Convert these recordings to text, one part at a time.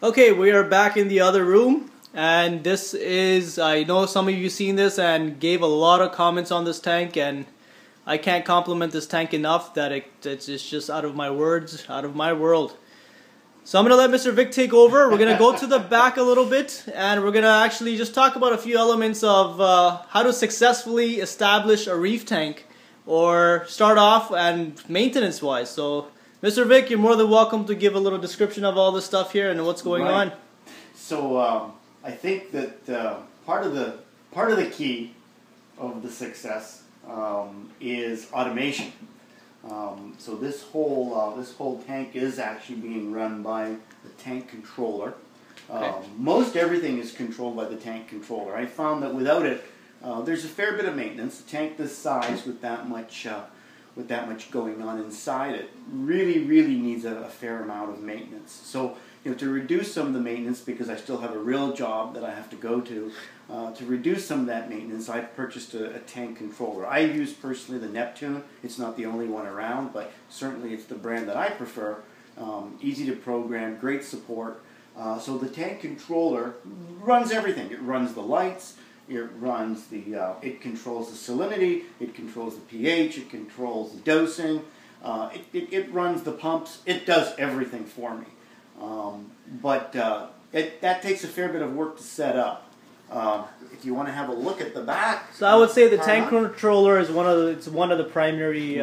Okay, we are back in the other room, and this is, I know some of you seen this and gave a lot of comments on this tank, and I can't compliment this tank enough that it's just out of my words, out of my world. So I'm going to let Mr. Vic take over. We're going to go to the back a little bit, and we're going to actually just talk about a few elements of how to successfully establish a reef tank, or start off and maintenance wise. So Mr. Vic, you're more than welcome to give a little description of all this stuff here and what's going on. So I think that part of the key of the success is automation. So this whole tank is actually being run by the tank controller. Okay. Most everything is controlled by the tank controller. I found that without it, there's a fair bit of maintenance. A tank this size with that much going on inside it really needs a fair amount of maintenance. So, you know, to reduce some of the maintenance, because I still have a real job that I have to go to reduce some of that maintenance, I've purchased a tank controller. I use personally the Neptune. It's not the only one around, but certainly it's the brand that I prefer. Easy to program, great support. So the tank controller runs everything. It runs the lights. It runs it controls the salinity, it controls the pH, it controls the dosing, it runs the pumps, it does everything for me. But that takes a fair bit of work to set up. If you want to have a look at the back. So I would say the tank controller is one of the primary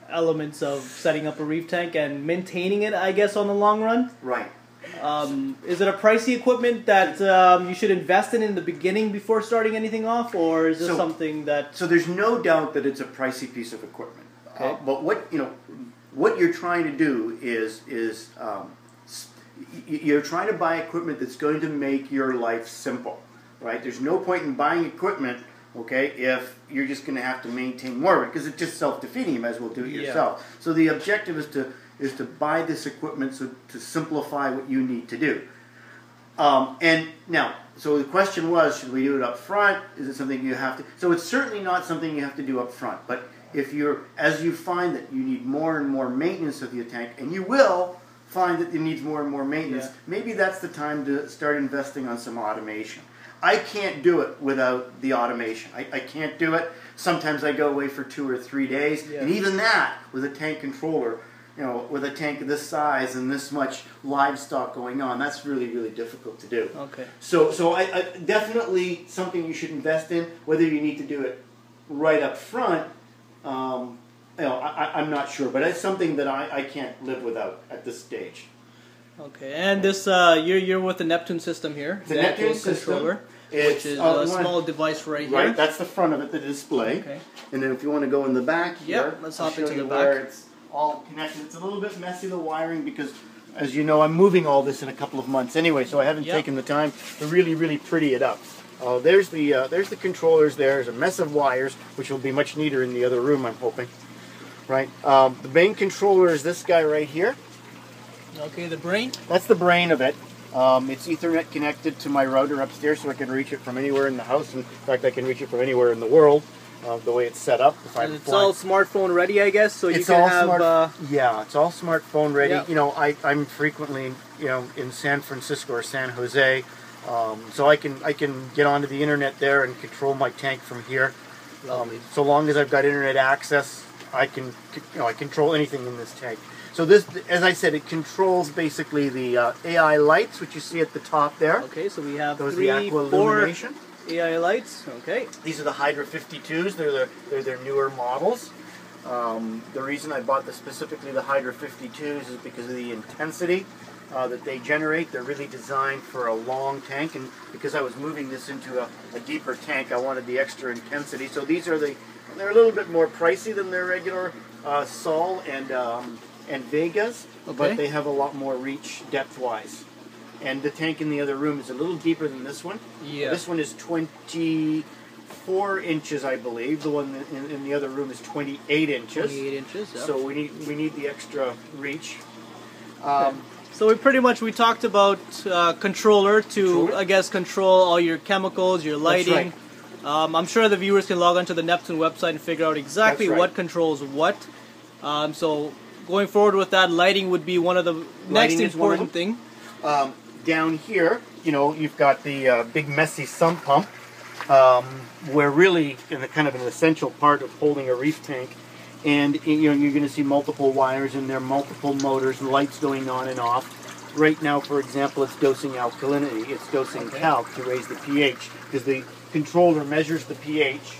elements of setting up a reef tank and maintaining it, I guess, on the long run. Right. Is it a pricey equipment that you should invest in the beginning before starting anything off, or is this something that... So there's no doubt that it's a pricey piece of equipment. Okay. But what you're trying to do is you're trying to buy equipment that's going to make your life simple, right? There's no point in buying equipment, okay, if you're just going to have to maintain more of it, because it's just self-defeating. You might as well do it yourself. So the objective is to buy this equipment to simplify what you need to do. And now, so the question was, should we do it up front? Is it something you have to... So it's certainly not something you have to do up front. But as you find that you need more and more maintenance of your tank, and you will find that it needs more and more maintenance, maybe that's the time to start investing on some automation. I can't do it without the automation. I can't do it. Sometimes I go away for 2 or 3 days, and even that, with a tank controller, you know, with a tank of this size and this much livestock going on, that's really difficult to do. Okay. So I definitely something you should invest in. Whether you need to do it right up front, you know, I'm not sure, but it's something that I can't live without at this stage. Okay, and this you're with the Neptune system here. The Neptune controller, which is a small device right here. Right, that's the front of it, the display. Okay. And then if you want to go in the back here, let's hop into the where back. it's all connected. It's a little bit messy, the wiring, because as you know, I'm moving all this in a couple of months anyway, so I haven't taken the time to really pretty it up. There's the controllers. There's a mess of wires, which will be much neater in the other room, I'm hoping. Right. The main controller is this guy right here. Okay, the brain? That's the brain of it. It's Ethernet connected to my router upstairs, so I can reach it from anywhere in the house. In fact, I can reach it from anywhere in the world. The way it's set up. It's all smartphone ready, I guess. So you can have. Yeah, it's all smartphone ready. Yep. You know, I'm frequently, you know, in San Francisco or San Jose, so I can get onto the internet there and control my tank from here. So long as I've got internet access, I control anything in this tank. So this, as I said, it controls basically the AI lights, which you see at the top there. Okay, so we have those 3, the aqua 4 illumination. AI lights. Okay. These are the Hydra 52s. They're their newer models. The reason I bought specifically the Hydra 52s is because of the intensity that they generate. They're really designed for a long tank, and because I was moving this into a deeper tank, I wanted the extra intensity. So these are they're a little bit more pricey than their regular Sol and Vegas, but they have a lot more reach depth-wise. And the tank in the other room is a little deeper than this one. Yeah. This one is 24 inches, I believe. The one in the other room is 28 inches. 28 inches, yeah. So we need the extra reach. So we talked about controller to, I guess, control all your chemicals, your lighting. That's right. I'm sure the viewers can log onto the Neptune website and figure out exactly what controls what. So going forward with that, lighting would be one of the next important thing. Down here, you've got the big messy sump pump, where really kind of an essential part of holding a reef tank. And you're going to see multiple wires in there, multiple motors, lights going on and off. Right now, for example, it's dosing alkalinity. It's dosing calc to raise the pH, because the controller measures the pH.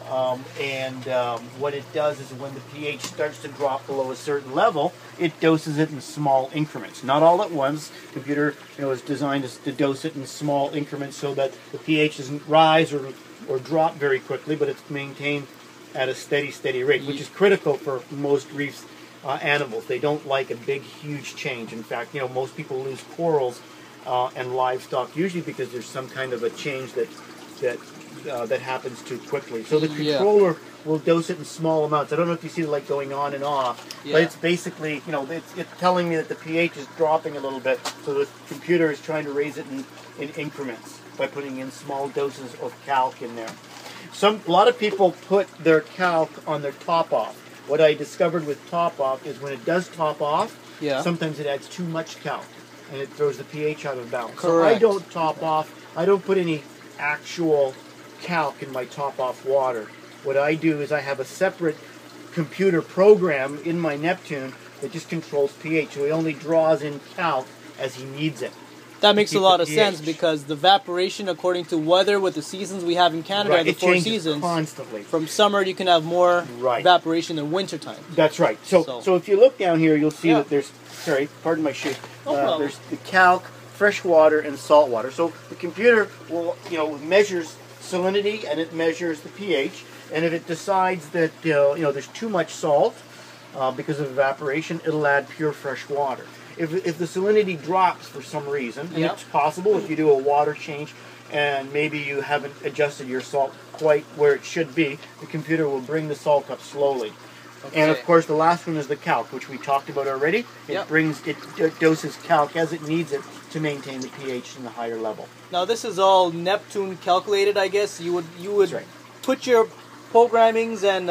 What it does is when the pH starts to drop below a certain level, it doses it in small increments. Not all at once. The computer is designed to dose it in small increments so that the pH doesn't rise or drop very quickly, but it's maintained at a steady rate, which is critical for most reefs animals. They don't like a big, huge change. In fact, most people lose corals and livestock usually because there's some kind of a change that happens too quickly. So the controller will dose it in small amounts. I don't know if you see the light going on and off, but it's basically, it's telling me that the pH is dropping a little bit, so the computer is trying to raise it in increments by putting in small doses of calc in there. A lot of people put their calc on their top off. What I discovered with top off is when it does top off, sometimes it adds too much calc and it throws the pH out of balance. So I don't top off. I don't put any actual calc in my top off water. What I do is I have a separate computer program in my Neptune that just controls pH. So he only draws in calc as he needs it. That makes a lot of sense, because the evaporation, according to weather with the seasons we have in Canada, the 4 seasons, constantly. From summer you can have more evaporation than winter time. That's right. So if you look down here, you'll see that there's, pardon my shoe, there's the calc, fresh water, and salt water. So the computer will, measures salinity and it measures the pH, and if it decides that there's too much salt because of evaporation, it'll add pure fresh water. If the salinity drops for some reason, and it's possible if you do a water change and maybe you haven't adjusted your salt quite where it should be, the computer will bring the salt up slowly. And of course the last one is the calc, which we talked about already. It doses calc as it needs it to maintain the pH in the higher level. Now this is all Neptune calculated, I guess. You would put your programmings and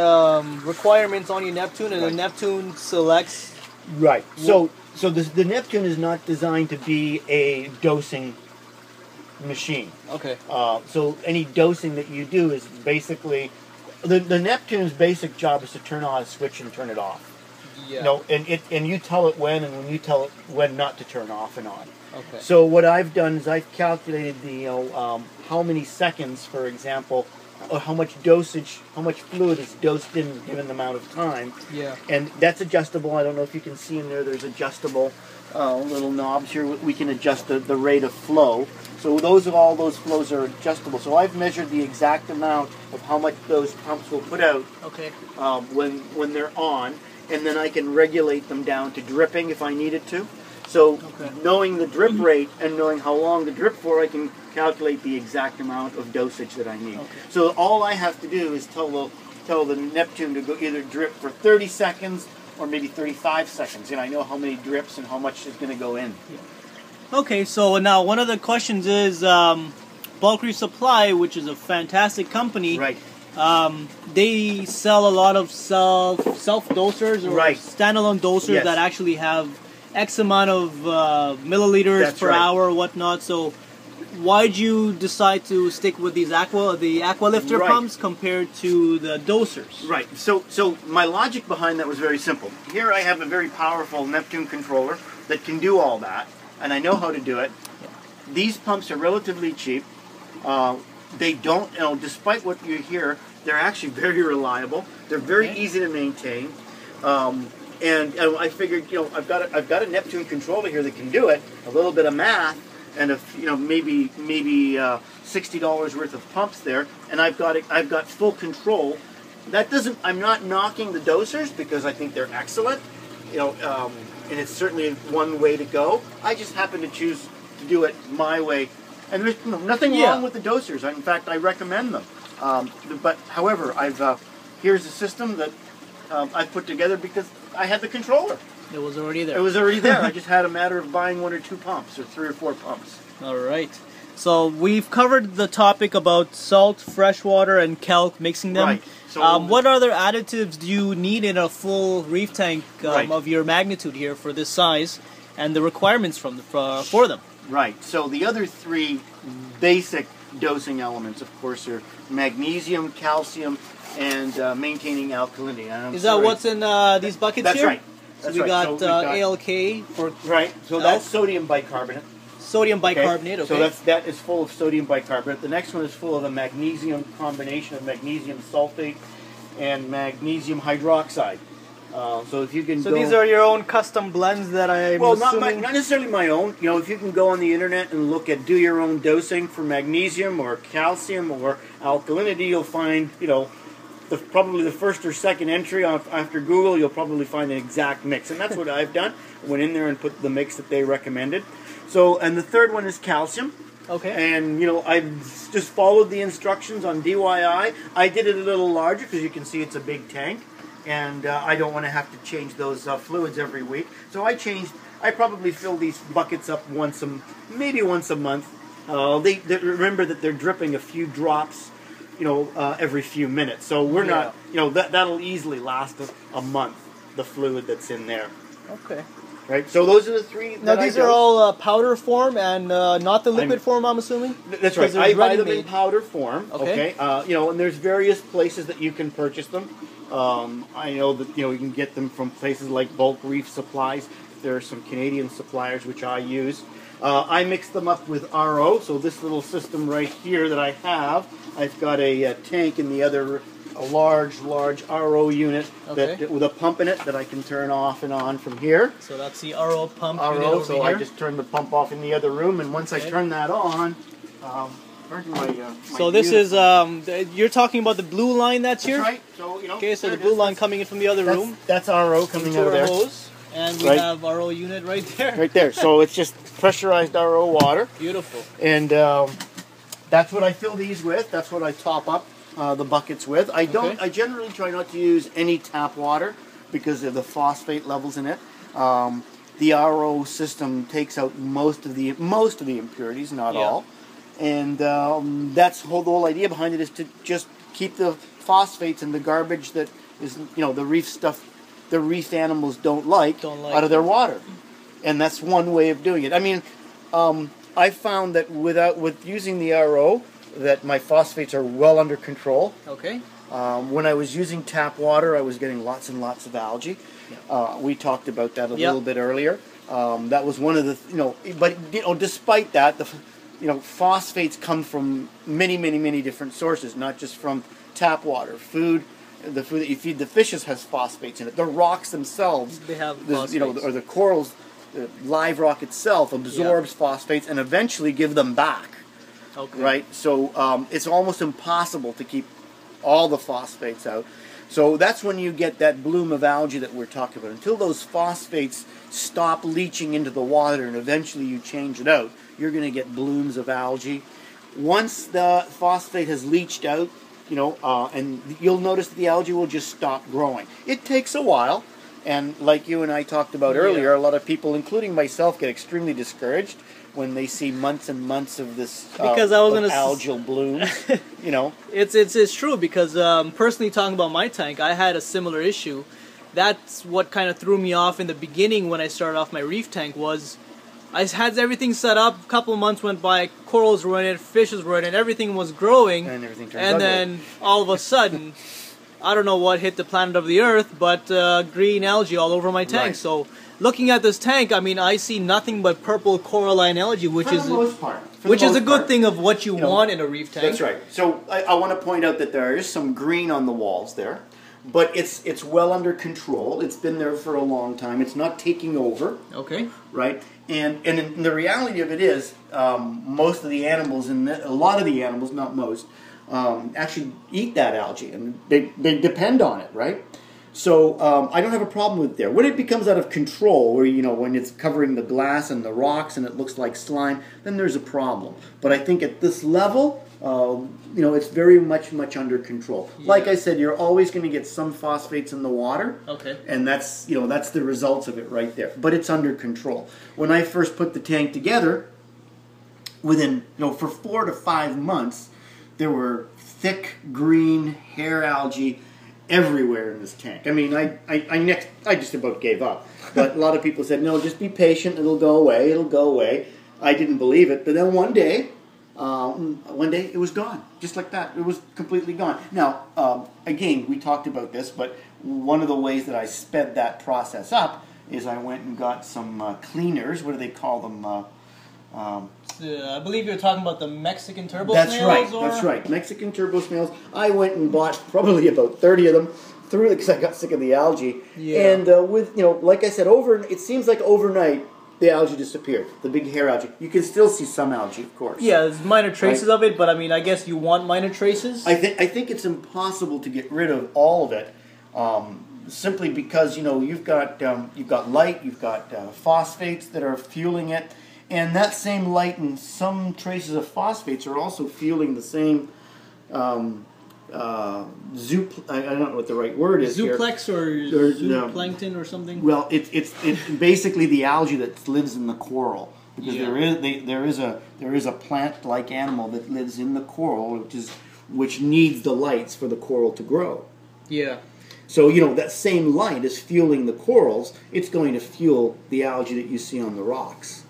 requirements on your Neptune, and the Neptune selects. Right. So the Neptune is not designed to be a dosing machine. Okay. So any dosing that you do is basically, the Neptune's basic job is to turn on a switch and turn it off. Yeah. And you tell it when, and when you tell it when not to turn off and on. Okay. So what I've done is I've calculated the how many seconds, for example, or how much dosage, how much fluid is dosed in a given amount of time. Yeah. And that's adjustable. I don't know if you can see in there's adjustable little knobs here. We can adjust the rate of flow. So all those flows are adjustable. So I've measured the exact amount of how much those pumps will put out when they're on, and then I can regulate them down to dripping if I needed to. So knowing the drip rate and knowing how long to drip for, I can calculate the exact amount of dosage that I need. So all I have to do is tell the Neptune to go either drip for 30 seconds or maybe 35 seconds. And I know how many drips and how much is going to go in. Okay, so now one of the questions is Bulk Reef Supply, which is a fantastic company. Right. They sell a lot of self-dosers or standalone dosers that actually have X amount of milliliters per hour or whatnot. So why'd you decide to stick with these aqua lifter pumps compared to the dosers? Right. So my logic behind that was very simple. Here I have a very powerful Neptune controller that can do all that, and I know how to do it. These pumps are relatively cheap. They don't, despite what you hear, they're actually very reliable. They're very easy to maintain. And I figured, I've got a Neptune controller here that can do it. A little bit of math, and maybe $60 worth of pumps there, and I've got full control. That doesn't. I'm not knocking the dosers because I think they're excellent. And it's certainly one way to go. I just happen to choose to do it my way, and there's nothing wrong with the dosers. In fact, I recommend them. But however, here's a system that I've put together because I had the controller. It was already there. It was already there. I just had a matter of buying 1 or 2 pumps, or 3 or 4 pumps. All right. So we've covered the topic about salt, fresh water, and calc, mixing them. Right. So, what other additives do you need in a full reef tank of your magnitude here for this size? and the requirements from for them. Right. So the other three basic dosing elements, of course, are magnesium, calcium, and maintaining alkalinity. Is that what's in these buckets That's here? right. That's so we right. got, So we've got ALK for right. So that's sodium bicarbonate. sodium bicarbonate. Okay. So that is full of sodium bicarbonate. The next one is full of a magnesium combination of magnesium sulfate and magnesium hydroxide. So if you can So these are your own custom blends that I'm assuming... not necessarily my own. You know, if you can go on the internet and look at do your own dosing for magnesium or calcium or alkalinity, you'll find, you know, probably the first or second entry after Google, you'll probably find an exact mix. And that's what I've done. I went in there and put the mix that they recommended. So, and the third one is calcium. Okay. And, you know, I just followed the instructions on DYI. I did it a little larger because you can see it's a big tank. And I don't want to have to change those fluids every week. So I probably fill these buckets up maybe once a month. They remember that they're dripping a few drops, you know, every few minutes. So we're not, you know, that'll easily last a month, the fluid that's in there. Okay. Right, so those are the three. Now these are all powder form and not the liquid form, I'm assuming? That's right. I buy them in powder form. Okay. You know, and there's various places that you can purchase them. I know that, you know, you can get them from places like Bulk Reef Supplies. There are some Canadian suppliers which I use. I mix them up with RO. So this little system right here that I have, I've got a tank in the other. A large RO unit that with a pump in it that I can turn off and on from here. So that's the RO pump. RO, so I just turn the pump off in the other room, and once I turn that on, so this is you're talking about the blue line that's here. That's right. So you know. Okay, so the blue line coming in from the other room. That's RO coming out of there. Hose, and we have RO unit right there. Right there. So it's just pressurized RO water. Beautiful. And that's what I fill these with. That's what I top up the buckets with. I generally try not to use any tap water because of the phosphate levels in it. The RO system takes out most of the impurities, not all. And that's the whole idea behind it is to just keep the phosphates and the garbage that is, you know, the reef stuff, the reef animals don't like out of their water. And that's one way of doing it. I mean, I found that with using the RO, that my phosphates are well under control. Okay. When I was using tap water, I was getting lots and lots of algae. We talked about that a little bit earlier. That was one of the, you know, but you know, despite that, phosphates come from many different sources, not just from tap water. The food that you feed the fishes has phosphates in it. The rocks themselves, they have phosphates. You know, or the corals, the live rock itself absorbs phosphates and eventually give them back. Okay. Right? So it's almost impossible to keep all the phosphates out. So that's when you get that bloom of algae that we're talking about. Until those phosphates stop leaching into the water and eventually you change it out, you're going to get blooms of algae. Once the phosphate has leached out, you know, and you'll notice that the algae will just stop growing. It takes a while, and like you and I talked about earlier, a lot of people, including myself, get extremely discouraged when they see months and months of this because I was gonna algal blooms, you know. It's true because personally talking about my tank, I had a similar issue. That's what kind of threw me off in the beginning when I started off my reef tank was I had everything set up, a couple of months went by, corals were in it, fishes were in it, everything was growing, and everything turned and then all of a sudden, I don't know what hit the planet of the Earth, but green algae all over my tank. Right. So looking at this tank, I mean, I see nothing but purple coralline algae, which is a good thing of what you want in a reef tank. That's right. So I want to point out that there is some green on the walls there, but it's well under control. It's been there for a long time. It's not taking over. Okay. Right. And the reality of it is, most of the animals, a lot of the animals, not most, actually eat that algae, and they depend on it, right? So I don't have a problem with it there. When it becomes out of control, where, you know, when it's covering the glass and the rocks and it looks like slime, then there's a problem. But I think at this level, you know, it's very much under control. Yeah. Like I said, you're always going to get some phosphates in the water. Okay. And that's, you know, that's the results of it right there. But it's under control. When I first put the tank together, within, you know, for 4 to 5 months, there were thick green hair algae everywhere in this tank. I mean, I just about gave up. But a lot of people said, no, just be patient. It'll go away. It'll go away. I didn't believe it. But then one day it was gone. Just like that. It was completely gone. Now, again, we talked about this, but one of the ways that I sped that process up is I went and got some cleaners. What do they call them? I believe you're talking about the Mexican turbo That's snails? right, Or? that's right. Mexican turbo snails. I went and bought probably about 30 of them, threw it because I got sick of the algae. Yeah. And with, like I said, it seems like overnight the algae disappeared, the big hair algae. You can still see some algae, of course. Yeah, there's minor traces of it, but I mean, I guess you want minor traces? I think it's impossible to get rid of all of it, simply because, you've got light, you've got phosphates that are fueling it. And that same light and some traces of phosphates are also fueling the same I don't know what the right word is Zooplankton here. or zooplankton or something? Well, it's basically the algae that lives in the coral. Because there is a plant-like animal that lives in the coral, which needs the lights for the coral to grow. Yeah. So, that same light is fueling the corals. It's going to fuel the algae that you see on the rocks.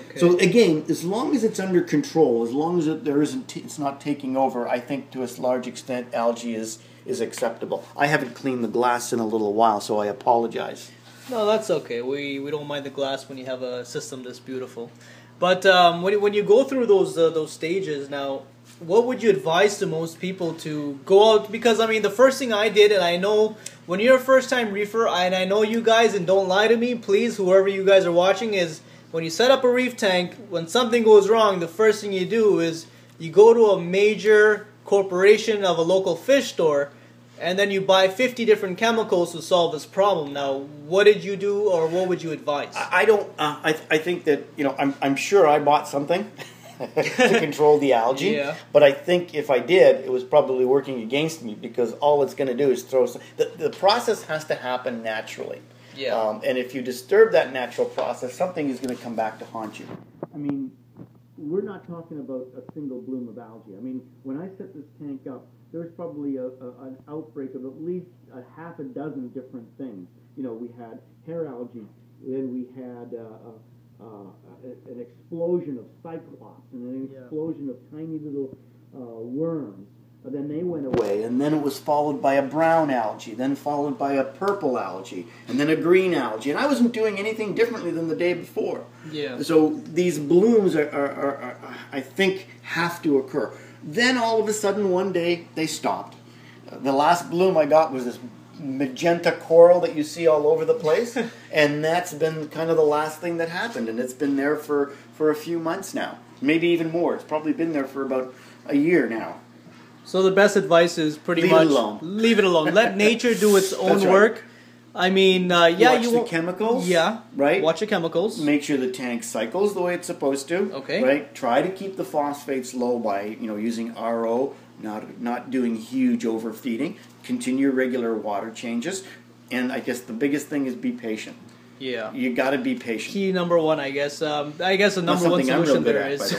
Okay. So again, as long as it's under control, as long as it's not taking over, I think to a large extent algae is acceptable. I haven't cleaned the glass in a little while, so I apologize. No, that's okay. We don't mind the glass when you have a system this beautiful. But when you go through those stages now, what would you advise to most people to go out? Because I mean, the first thing I did, and I know when you're a first-time reefer, and I know you guys, and don't lie to me, please, whoever you guys are watching, is when you set up a reef tank, when something goes wrong, the first thing you do is you go to a major corporation of a local fish store, and then you buy 50 different chemicals to solve this problem. Now, what did you do, or what would you advise? I don't. I think that I'm sure I bought something to control the algae. Yeah. But I think if I did, it was probably working against me because all it's going to do is throw. The process has to happen naturally. Yeah. And if you disturb that natural process, something is going to come back to haunt you. I mean, we're not talking about a single bloom of algae. I mean, when I set this tank up, there was probably an outbreak of at least a half a dozen different things. We had hair algae, then we had an explosion of cyclops, and an explosion of tiny little worms. But then they went away, and then it was followed by a brown algae, then followed by a purple algae, and then a green algae. And I wasn't doing anything differently than the day before. Yeah. So these blooms are I think, have to occur. Then all of a sudden, one day, they stopped. The last bloom I got was this magenta coral that you see all over the place, and that's been kind of the last thing that happened. And it's been there for a few months now, maybe even more. It's probably been there for about a year now. So the best advice is pretty much leave it alone. Let nature do its own work. I mean, watch the chemicals. Yeah, right. Watch the chemicals. Make sure the tank cycles the way it's supposed to. Okay. Right. Try to keep the phosphates low by using RO, not doing huge overfeeding. Continue regular water changes, and I guess the biggest thing is be patient. Yeah. You got to be patient. Key number one, I guess. I guess the number one solution there is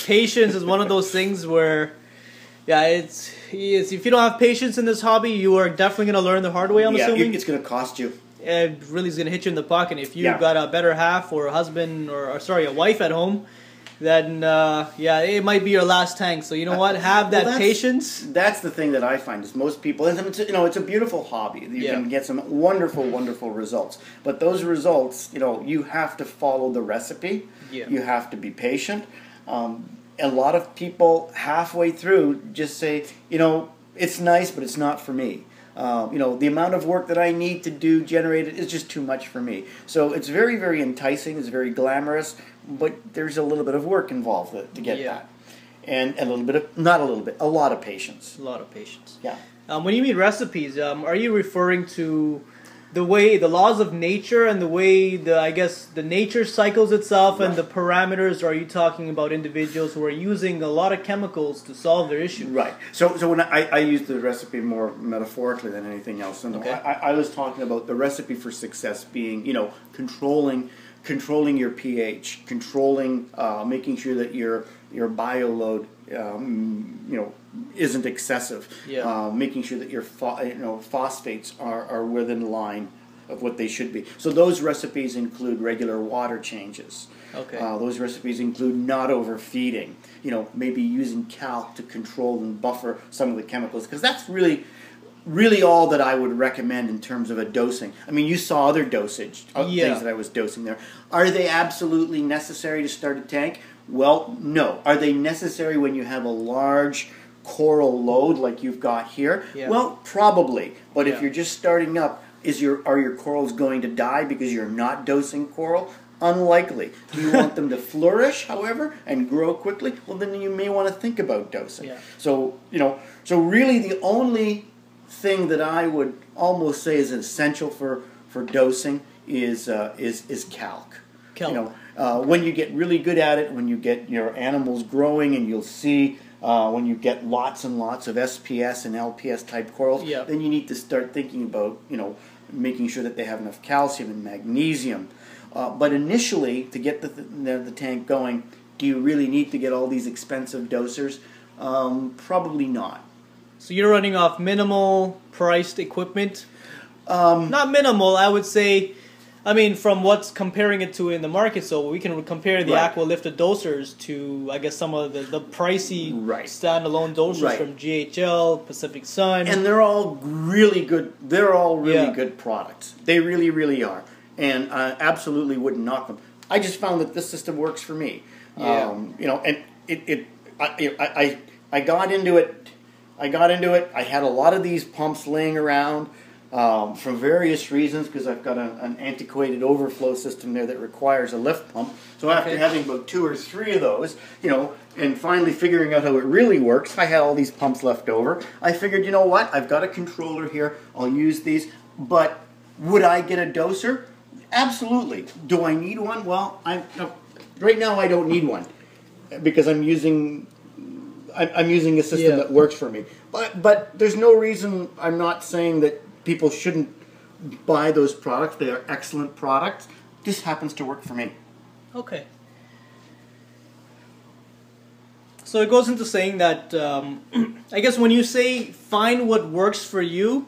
patience is one of those things where. Yeah, it's if you don't have patience in this hobby, you are definitely going to learn the hard way, I'm assuming. It's going to cost you. It really is going to hit you in the pocket. If you've got a better half or a husband or a wife at home, then, it might be your last tank. So you know what? Have that patience. That's the thing that I find is most people, and it's a beautiful hobby. You can get some wonderful, wonderful results. But those results, you have to follow the recipe. Yeah. You have to be patient. A lot of people halfway through just say, it's nice, but it's not for me. The amount of work that I need to do, generate it, is just too much for me. So it's very, very enticing. It's very glamorous, but there's a little bit of work involved to get that. And a lot of patience. A lot of patience. Yeah. When you mean recipes, are you referring to the laws of nature and the way the nature cycles itself and the parameters? Or are you talking about individuals who are using a lot of chemicals to solve their issues? Right. So when I use the recipe more metaphorically than anything else, and I was talking about the recipe for success being controlling your pH, controlling, making sure that your bio load isn't excessive. Yeah. Making sure that your phosphates are within line of what they should be. So those recipes include regular water changes. Okay. Those recipes include not overfeeding. Maybe using calc to control and buffer some of the chemicals, because that's really all that I would recommend in terms of a dosing. I mean, you saw other dosage things that I was dosing there. Are they absolutely necessary to start a tank? Well, no. Are they necessary when you have a large coral load like you've got here? Yeah. Well, probably. But if you're just starting up, are your corals going to die because you're not dosing coral? Unlikely. Do you want them to flourish, however, and grow quickly? Well, then you may want to think about dosing. Yeah. So really the only thing that I would almost say is essential for dosing is calc. Calc. When you get really good at it, when you get your animals growing, and you'll see when you get lots and lots of SPS and LPS type corals, then you need to start thinking about making sure that they have enough calcium and magnesium. But initially, to get the tank going, do you really need to get all these expensive dosers? Probably not. So you're running off minimal priced equipment? Not minimal, I would say. I mean, from what's comparing it to in the market, so we can compare the Aqua Lifted dosers to, I guess, some of the pricey standalone dosers from GHL, Pacific Sun. And they're all really good. They're all really good products. They really, really are. And I absolutely wouldn't knock them. I just found that this system works for me. And I got into it. I had a lot of these pumps laying around for various reasons, because I've got an antiquated overflow system there that requires a lift pump. So after having about 2 or 3 of those, and finally figuring out how it really works, I had all these pumps left over. I figured, you know what? I've got a controller here. I'll use these. But would I get a doser? Absolutely. Do I need one? Well, right now I don't need one, because I'm using a system that works for me. But there's no reason. I'm not saying that people shouldn't buy those products. They are excellent products. This happens to work for me. Okay. So it goes into saying that I guess when you say find what works for you,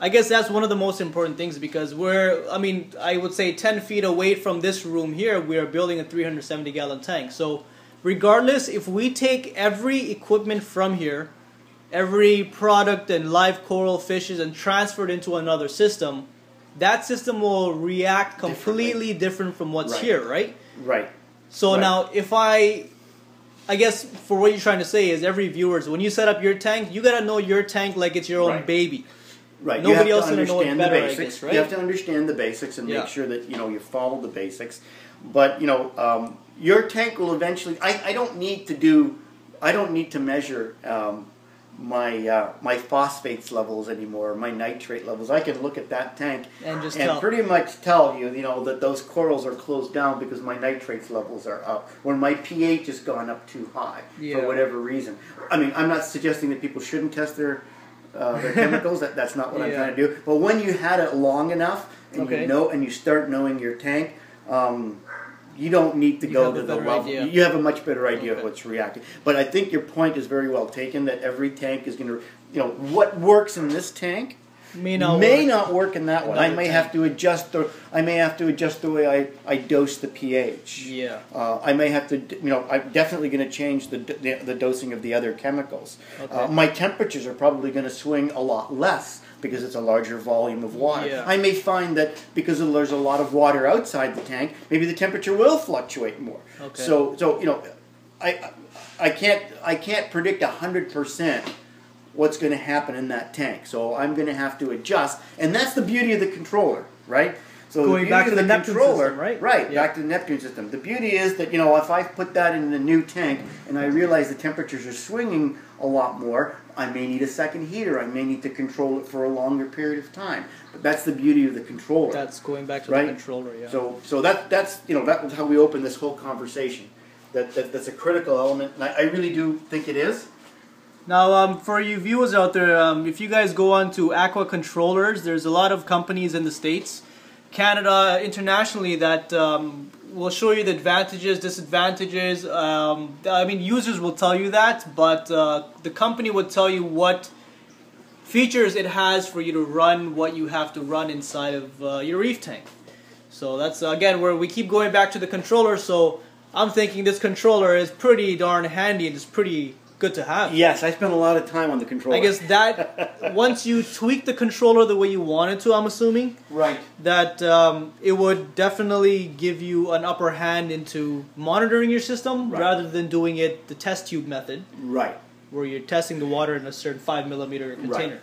I guess that's one of the most important things, because I would say 10 feet away from this room here, we are building a 370-gallon tank. So regardless, if we take every equipment from here, every product and live coral fishes, and transfer it into another system, that system will react completely different from what's here, right? Right. So now, if I guess for what you're trying to say is, every viewers, when you set up your tank, you got to know your tank like it's your own baby. Right. Nobody else going to know it better, I guess, right? You have to understand the basics and make sure that you follow the basics. But your tank will eventually. I don't need to measure my phosphates levels anymore, my nitrate levels. I can look at that tank and pretty much tell you, that those corals are closed down because my nitrates levels are up, or my pH has gone up too high for whatever reason. I mean, I'm not suggesting that people shouldn't test their chemicals. That's not what I'm trying to do. But when you had it long enough, and and you start knowing your tank, you don't need to go to the level. You have a much better idea of what's reacting. But I think your point is very well taken, that every tank is going to, what works in this tank may not work in that one. I may have to adjust the way I dose the pH. Yeah. I may have to, I'm definitely going to change the dosing of the other chemicals. My temperatures are probably going to swing a lot less, because it's a larger volume of water. Yeah. I may find that because there's a lot of water outside the tank, maybe the temperature will fluctuate more. Okay. So I can't predict 100% what's going to happen in that tank. So I'm going to have to adjust, and that's the beauty of the controller, right? So going back to the Neptune system, right? Right, back to the Neptune system. The beauty is that, if I put that in a new tank and I realize the temperatures are swinging a lot more, I may need a second heater. I may need to control it for a longer period of time. But that's the beauty of the controller. That's going back to the controller, yeah. So that's how we open this whole conversation. That's a critical element, and I really do think it is. Now, for you viewers out there, if you guys go on to Aqua Controllers, there's a lot of companies in the States Canada, internationally, that will show you the advantages, disadvantages. I mean, users will tell you that, but the company would tell you what features it has for you to run what you have to run inside of your reef tank. So that's again where we keep going back to the controller. So I'm thinking this controller is pretty darn handy and it's pretty good to have. Yes, I spent a lot of time on the controller. I guess that once you tweak the controller the way you want it to, I'm assuming, right, that it would definitely give you an upper hand into monitoring your system, right, rather than doing it the test tube method, right, where you're testing the water in a certain 5mm container.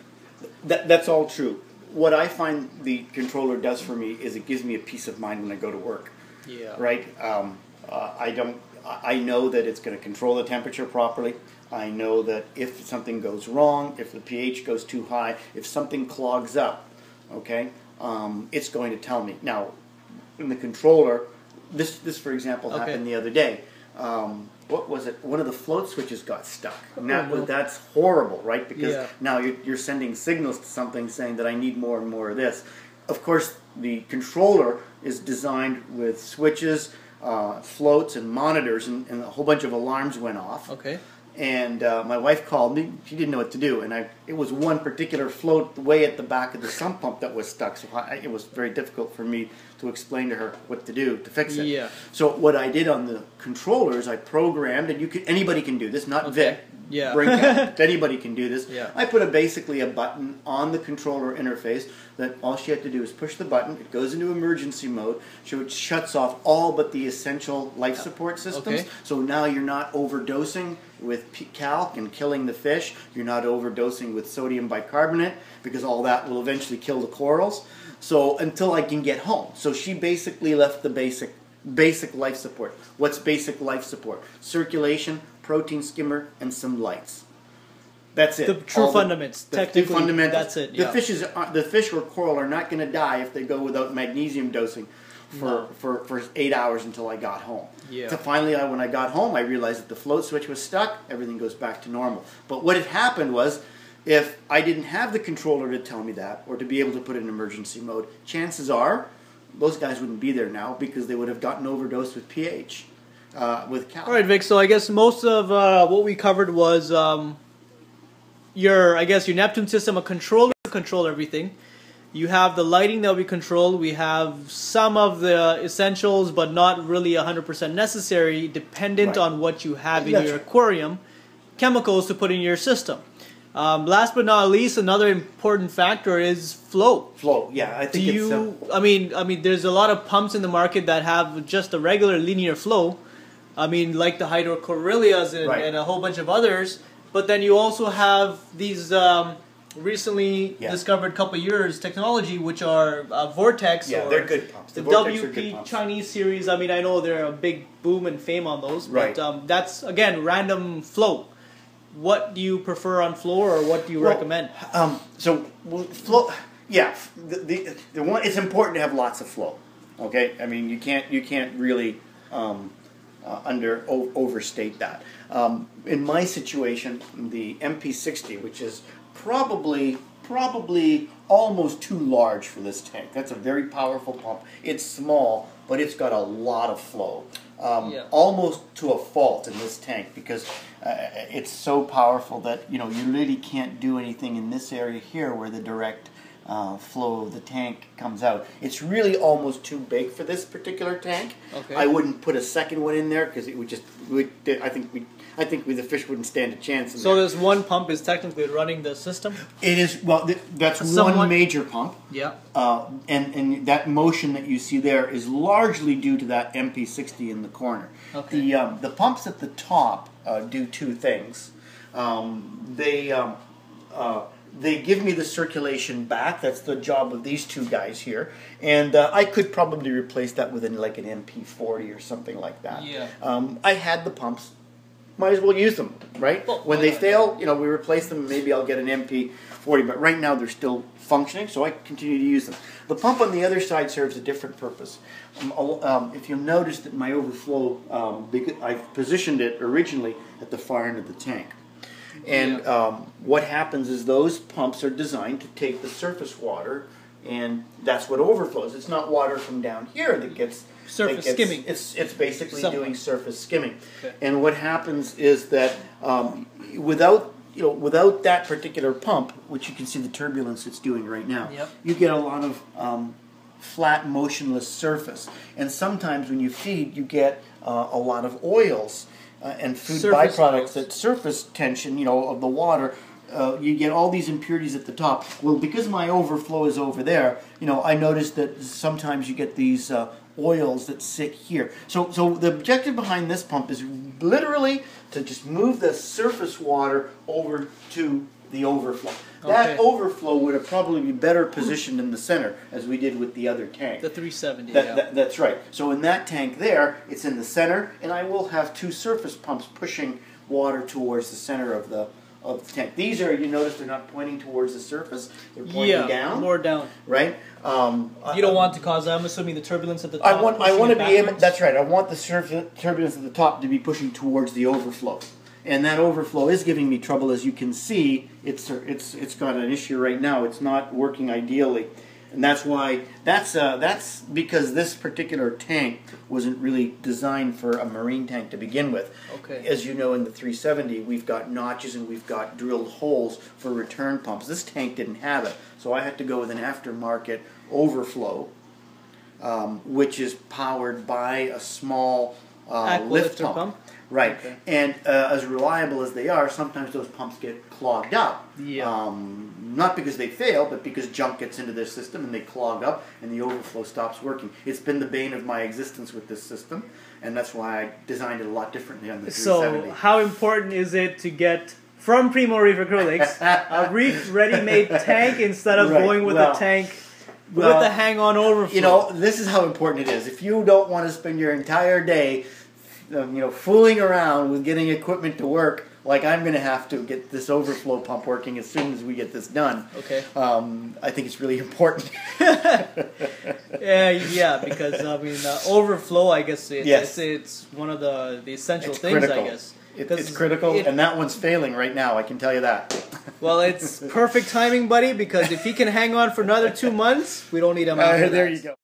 Right. That's all true. What I find the controller does for me is it gives me a peace of mind when I go to work. Yeah. Right. I know that it's going to control the temperature properly. I know that if something goes wrong, if the pH goes too high, if something clogs up, okay, it's going to tell me. Now, in the controller, this for example happened the other day. What was it? One of the float switches got stuck. And that's horrible, right? Because now you're sending signals to something saying that I need more and more of this. Of course, the controller is designed with switches, floats, and monitors, and a whole bunch of alarms went off. Okay. And my wife called me. She didn't know what to do, and it was one particular float way at the back of the sump pump that was stuck. So it was very difficult for me to explain to her what to do to fix it. Yeah. So what I did on the controllers, I programmed, and anybody can do this, not Vic. Yeah. Brink, anybody can do this. Yeah. I put basically a button on the controller interface that all she had to do is push the button. It goes into emergency mode, so it shuts off all but the essential life support systems. Okay. So now you're not overdosing with calc and killing the fish. You're not overdosing with sodium bicarbonate, because all that will eventually kill the corals. So until I can get home. So she basically left the basic life support. What's basic life support? Circulation, protein skimmer, and some lights. That's it. The true fundamentals. Technically, fundamentals. that's it. Yeah. The fish or coral are not going to die if they go without magnesium dosing for 8 hours until I got home. Yeah. So finally, when I got home, I realized that the float switch was stuck. Everything goes back to normal. But what had happened was, if I didn't have the controller to tell me that, or to be able to put it in emergency mode, chances are those guys wouldn't be there now, because they would have gotten overdosed with pH, with calc. All right, Vic. So I guess most of what we covered was your Neptune system, a controller to control everything. You have the lighting that we control. We have some of the essentials, but not really 100% necessary, dependent on what you have in your aquarium. Chemicals to put in your system. Last but not least, another important factor is flow. Flow, yeah, I think it's. I mean, there's a lot of pumps in the market that have just a regular linear flow. I mean, like the hydrocoryllias and a whole bunch of others. But then you also have these recently discovered couple years technology, which are Vortex. Yeah, or they're good pumps. The WP Chinese series. I mean, I know they're a big boom and fame on those. Right. But that's again random flow. What do you prefer on flow, or what do you recommend? Flow. Yeah, the one. It's important to have lots of flow. Okay, I mean you can't really overstate that. In my situation, the MP60, which is probably almost too large for this tank. That's a very powerful pump. It's small, but it's got a lot of flow. Almost to a fault in this tank, because it's so powerful that you really can't do anything in this area here where the direct flow of the tank comes out. It's really almost too big for this particular tank. Okay. I wouldn't put a second one in there, because it would I think the fish wouldn't stand a chance in So there. this one pump is technically running the system? It is, well, that's one major pump. Yeah. And that motion that you see there is largely due to that MP60 in the corner. Okay. The pumps at the top do two things. They give me the circulation back. That's the job of these two guys here. And I could probably replace that with an MP40 or something like that. Yeah. I had the pumps. Might as well use them, right? Well, when they fail, we replace them. Maybe I'll get an MP40, but right now they're still functioning, so I continue to use them. The pump on the other side serves a different purpose. If you'll notice that my overflow, because I've positioned it originally at the far end of the tank. And what happens is those pumps are designed to take the surface water and that's what overflows. It's not water from down here that gets surface skimming. It's basically doing surface skimming. Okay. And what happens is that without that particular pump, which you can see the turbulence it's doing right now, yep, you get a lot of flat, motionless surface. And sometimes when you feed, you get a lot of oils and food surface byproducts oils. that surface tension, of the water. You get all these impurities at the top. Well, because my overflow is over there, I noticed that sometimes you get these oils that sit here. So the objective behind this pump is literally to just move the surface water over to the overflow. That overflow would have probably be better positioned in the center, as we did with the other tank. The 370. That's right. So in that tank there, it's in the center, and I will have two surface pumps pushing water towards the center of the tank. These are, you notice they're not pointing towards the surface, they're pointing down. More down. Right? You don't want to cause, I'm assuming, the turbulence at the top. I want to be able, that's right, I want the turbulence at the top to be pushing towards the overflow. And that overflow is giving me trouble, as you can see. It's got an issue right now. It's not working ideally. And that's why, that's because this particular tank wasn't really designed for a marine tank to begin with. Okay. As you know, in the 370, we've got notches and we've got drilled holes for return pumps. This tank didn't have it, so I had to go with an aftermarket overflow, which is powered by a small lift pump. Right, okay. And as reliable as they are, sometimes those pumps get clogged up. Yeah. Not because they fail, but because junk gets into their system and they clog up and the overflow stops working. It's been the bane of my existence with this system, and that's why I designed it a lot differently on the 370. So, how important is it to get from Primo Reef Acrylics a Reef ready-made tank instead of going with a tank with the hang-on overflow? This is how important it is. If you don't want to spend your entire day fooling around with getting equipment to work, like I'm going to have to get this overflow pump working as soon as we get this done. Okay. I think it's really important. Yeah, because overflow, I guess it's one of the essential things, critical. I guess. It's critical, and that one's failing right now, I can tell you that. Well, it's perfect timing, buddy, because if he can hang on for another 2 months, we don't need him after There that. you go.